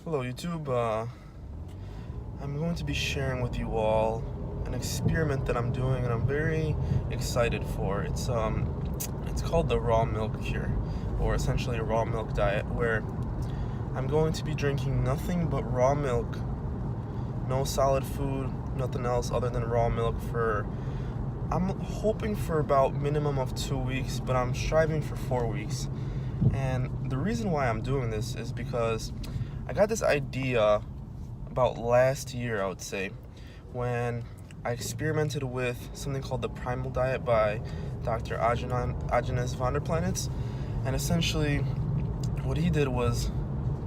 Hello YouTube, I'm going to be sharing with you all an experiment that I'm doing and I'm very excited for. It's called the raw milk cure, or essentially a raw milk diet, where I'm going to be drinking nothing but raw milk, no solid food, nothing else other than raw milk I'm hoping for about minimum of 2 weeks, but I'm striving for 4 weeks. And the reason why I'm doing this is because I got this idea about last year, I would say, when I experimented with something called the Primal Diet by Dr. Agenes van der Planets. And essentially, what he did was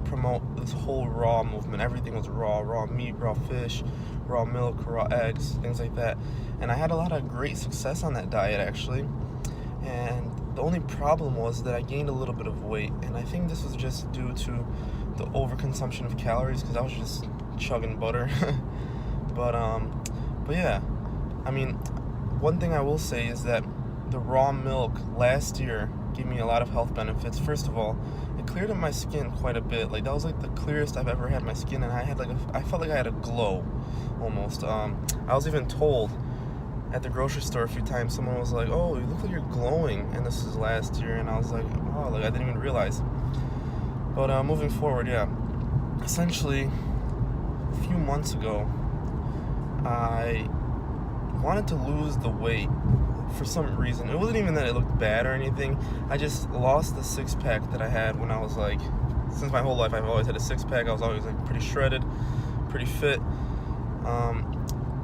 promote this whole raw movement. Everything was raw meat, raw fish, raw milk, raw eggs, things like that. And I had a lot of great success on that diet, actually. And the only problem was that I gained a little bit of weight, and I think this was just due to the overconsumption of calories, because I was just chugging butter. but yeah, I mean, one thing I will say is that the raw milk last year gave me a lot of health benefits. First of all, it cleared up my skin quite a bit. Like, that was like the clearest I've ever had my skin, and I felt like I had a glow almost. I was even told at the grocery store a few times, someone was like, "Oh, you look like you're glowing," and this is last year, and I was like, "Wow," like I didn't even realize. But moving forward, yeah, essentially, a few months ago, I wanted to lose the weight for some reason. It wasn't even that it looked bad or anything. I just lost the six-pack that I had when I was like, since my whole life I've always had a six-pack. I was always like pretty shredded, pretty fit.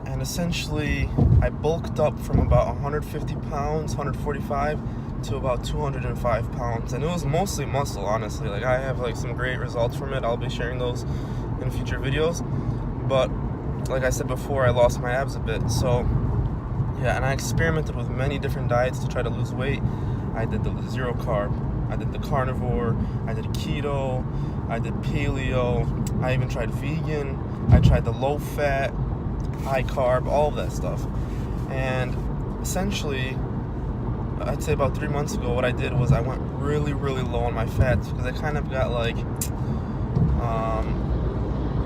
And essentially, I bulked up from about 150 pounds, 145, to about 205 pounds. And it was mostly muscle, honestly. Like, I have like some great results from it. I'll be sharing those in future videos. But like I said before, I lost my abs a bit. So yeah, and I experimented with many different diets to try to lose weight. I did the zero carb, I did the carnivore, I did keto, I did paleo, I even tried vegan, I tried the low fat, high carb, all of that stuff. And essentially, I'd say about 3 months ago, what I did was I went really low on my fats, because I kind of got like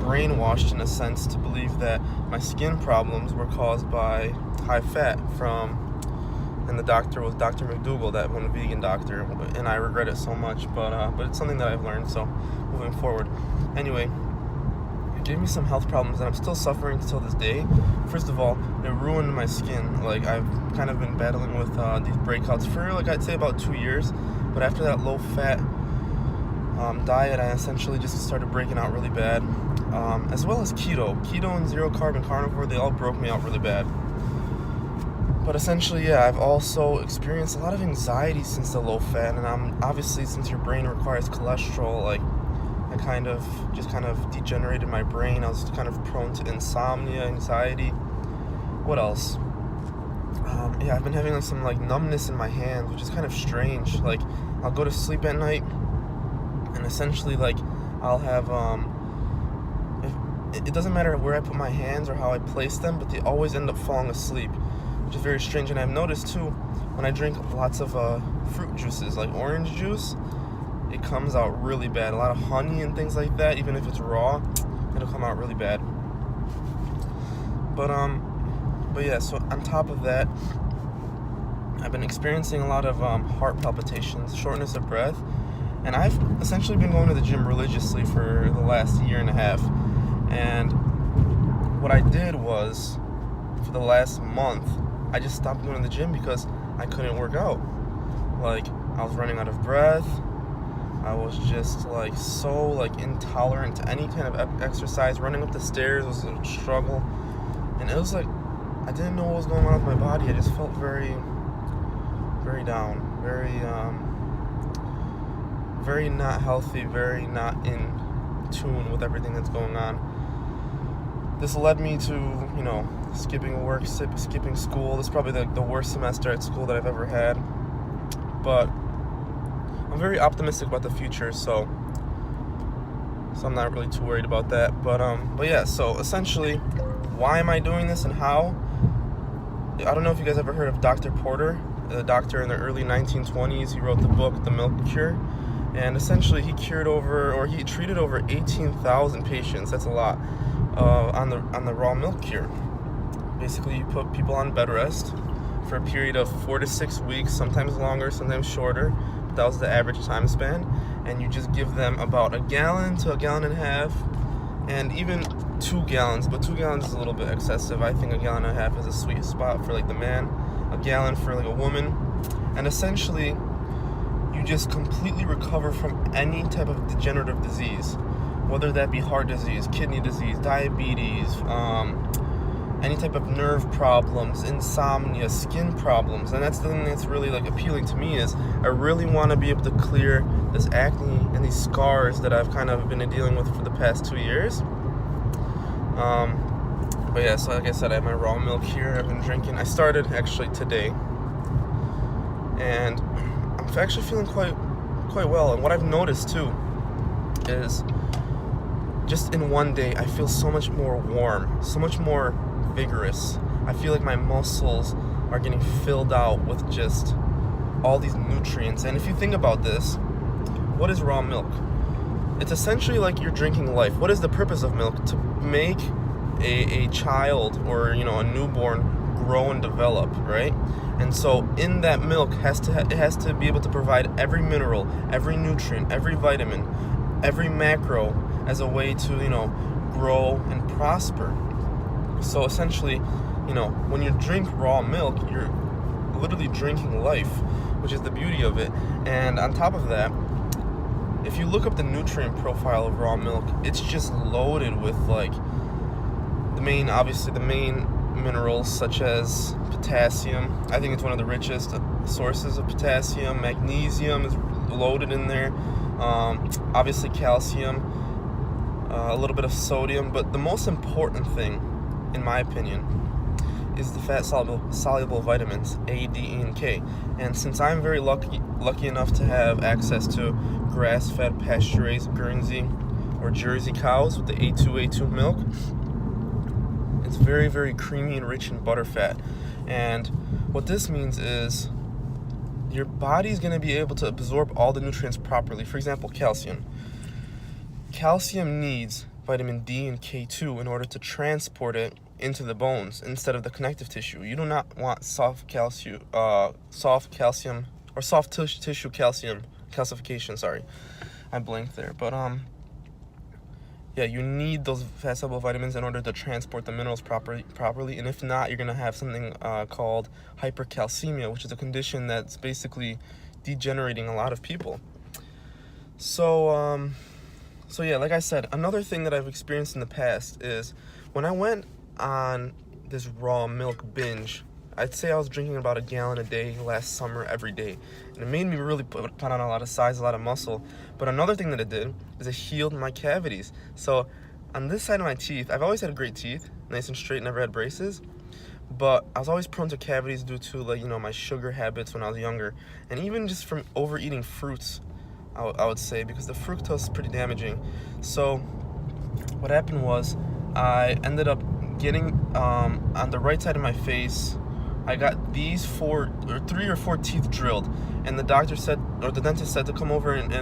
brainwashed in a sense to believe that my skin problems were caused by high fat and the doctor was Dr. McDougall, that one vegan doctor, and I regret it so much, but it's something that I've learned, so moving forward. Anyway, it gave me some health problems, and I'm still suffering till this day. First of all, it ruined my skin. Like, I've kind of been battling with these breakouts for, like, I'd say about 2 years, but after that low-fat diet, I essentially just started breaking out really bad, as well as keto and zero carb and carnivore. They all broke me out really bad. But essentially, yeah, I've also experienced a lot of anxiety since the low fat, and I'm obviously, since your brain requires cholesterol, like, I kind of degenerated my brain. I was kind of prone to insomnia, anxiety. What else? Yeah, I've been having like some like numbness in my hands, which is kind of strange. Like, I'll go to sleep at night, and essentially, like, I'll have it doesn't matter where I put my hands or how I place them, but they always end up falling asleep, which is very strange. And I've noticed too, when I drink lots of fruit juices, like orange juice, it comes out really bad. A lot of honey and things like that, even if it's raw, it'll come out really bad. But yeah, so on top of that, I've been experiencing a lot of heart palpitations, shortness of breath, and I've essentially been going to the gym religiously for the last year and a half. And what I did was, for the last month, I just stopped going to the gym because I couldn't work out. Like, I was running out of breath. I was just like so like intolerant to any kind of exercise. Running up the stairs was a struggle, and it was like I didn't know what was going on with my body. I just felt very down, very not healthy, very not in tune with everything that's going on. This led me to, skipping work, skipping school. This is probably the worst semester at school that I've ever had. But I'm very optimistic about the future, so I'm not really too worried about that. But yeah, so essentially, why am I doing this and how? I don't know if you guys ever heard of Dr. Porter, the doctor in the early 1920s. He wrote the book, The Milk Cure. And essentially he treated over 18,000 patients. That's a lot, on the raw milk cure. Basically, you put people on bed rest for a period of 4 to 6 weeks, sometimes longer, sometimes shorter. But that was the average time span. And you just give them about a gallon to a gallon and a half, and even 2 gallons. But 2 gallons is a little bit excessive. I think a gallon and a half is a sweet spot for like the man, a gallon for like a woman. And essentially, you just completely recover from any type of degenerative disease, whether that be heart disease, kidney disease, diabetes, any type of nerve problems, insomnia, skin problems. And that's the thing that's really like appealing to me, is I really want to be able to clear this acne and these scars that I've kind of been dealing with for the past 2 years. But yeah, so like I said, I have my raw milk here. I've been drinking. I started actually today, and I'm actually feeling quite well. And what I've noticed too is just in one day, I feel so much more warm, so much more vigorous. I feel like my muscles are getting filled out with just all these nutrients. And if you think about this, what is raw milk? It's essentially like you're drinking life. What is the purpose of milk? To make a child, or a newborn, grow and develop, right? And so in that milk it has to be able to provide every mineral, every nutrient, every vitamin, every macro as a way to grow and prosper. So essentially, when you drink raw milk, you're literally drinking life, which is the beauty of it. And on top of that, if you look up the nutrient profile of raw milk, it's just loaded with like the main minerals, such as potassium. I think it's one of the richest sources of potassium. Magnesium is loaded in there. Obviously calcium, a little bit of sodium, but the most important thing, in my opinion, is the fat soluble vitamins A, D, E, and K. And since I'm very lucky enough to have access to grass-fed, pasture-raised Guernsey or Jersey cows with the A2 milk, it's very, very creamy and rich in butter fat. And what this means is your body's going to be able to absorb all the nutrients properly. For example, calcium. Calcium needs vitamin D and K2 in order to transport it into the bones instead of the connective tissue. You do not want soft tissue calcification. Sorry, I blanked there. But yeah, you need those fat soluble vitamins in order to transport the minerals properly. And if not, you're gonna have something called hypercalcemia, which is a condition that's basically degenerating a lot of people. So yeah, like I said, another thing that I've experienced in the past is when I went on this raw milk binge, I'd say I was drinking about a gallon a day last summer every day. And it made me really put on a lot of size, a lot of muscle. But another thing that it did is it healed my cavities. So on this side of my teeth, I've always had great teeth, nice and straight, never had braces. But I was always prone to cavities due to my sugar habits when I was younger. And even just from overeating fruits, I would say, because the fructose is pretty damaging. So what happened was I ended up getting on the right side of my face, I got these 3 or 4 teeth drilled, and the dentist said to come over and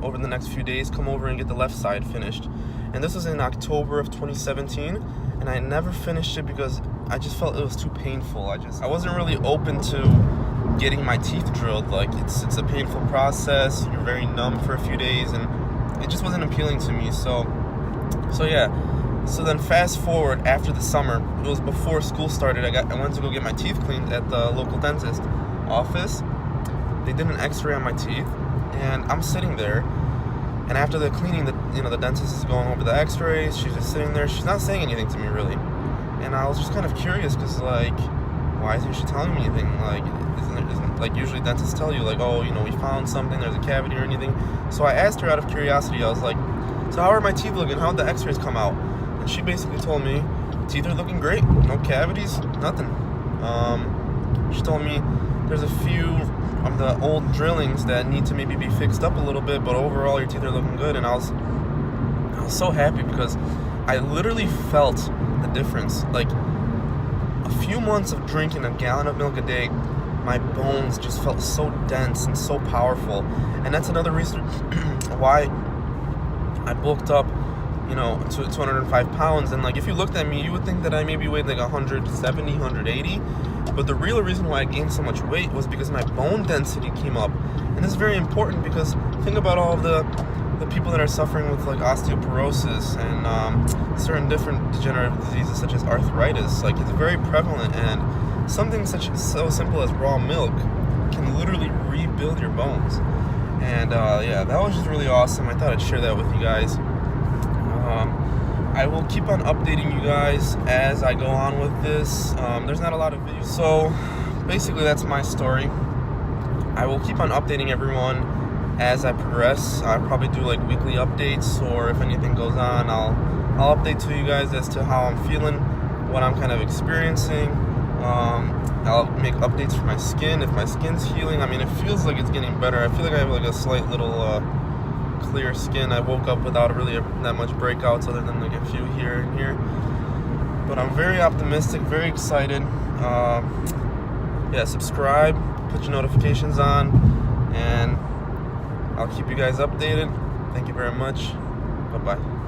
over the next few days, come over and get the left side finished. And this was in October of 2017, and I never finished it because I just felt it was too painful. I wasn't really open to getting my teeth drilled. Like it's a painful process. You're very numb for a few days, and it just wasn't appealing to me. So yeah. So then fast forward after the summer, it was before school started, I went to go get my teeth cleaned at the local dentist office. They did an x-ray on my teeth, and I'm sitting there, and after the cleaning, the dentist is going over the x-rays, she's just sitting there, she's not saying anything to me really. And I was just kind of curious, because why isn't she telling me anything? Isn't usually dentists tell you we found something, there's a cavity or anything. So I asked her out of curiosity, I was like, so how are my teeth looking? How'd the x-rays come out? And she basically told me, teeth are looking great, no cavities, nothing. She told me there's a few of the old drillings that need to maybe be fixed up a little bit, but overall your teeth are looking good. And I was so happy because I literally felt the difference. Like a few months of drinking a gallon of milk a day my bones just felt so dense and so powerful. And that's another reason why I bulked up, to 205 pounds. And like, if you looked at me, you would think that I maybe weighed like 170, 180. But the real reason why I gained so much weight was because my bone density came up. And this is very important because think about all of the people that are suffering with like osteoporosis and certain different degenerative diseases such as arthritis. Like, it's very prevalent, and something so simple as raw milk can literally rebuild your bones. And yeah, that was just really awesome. I thought I'd share that with you guys. I will keep on updating you guys as I go on with this. There's not a lot of videos, so basically that's my story. I will keep on updating everyone as I progress. I'll probably do like weekly updates, or if anything goes on, I'll update to you guys as to how I'm feeling, what I'm kind of experiencing. I'll make updates for my skin. If my skin's healing, I mean, it feels like it's getting better. I feel like I have like a slight little clear skin. I woke up without really that much breakouts, other than like a few here and here. But I'm very optimistic, very excited. Yeah, subscribe, put your notifications on, and I'll keep you guys updated. Thank you very much. Bye-bye.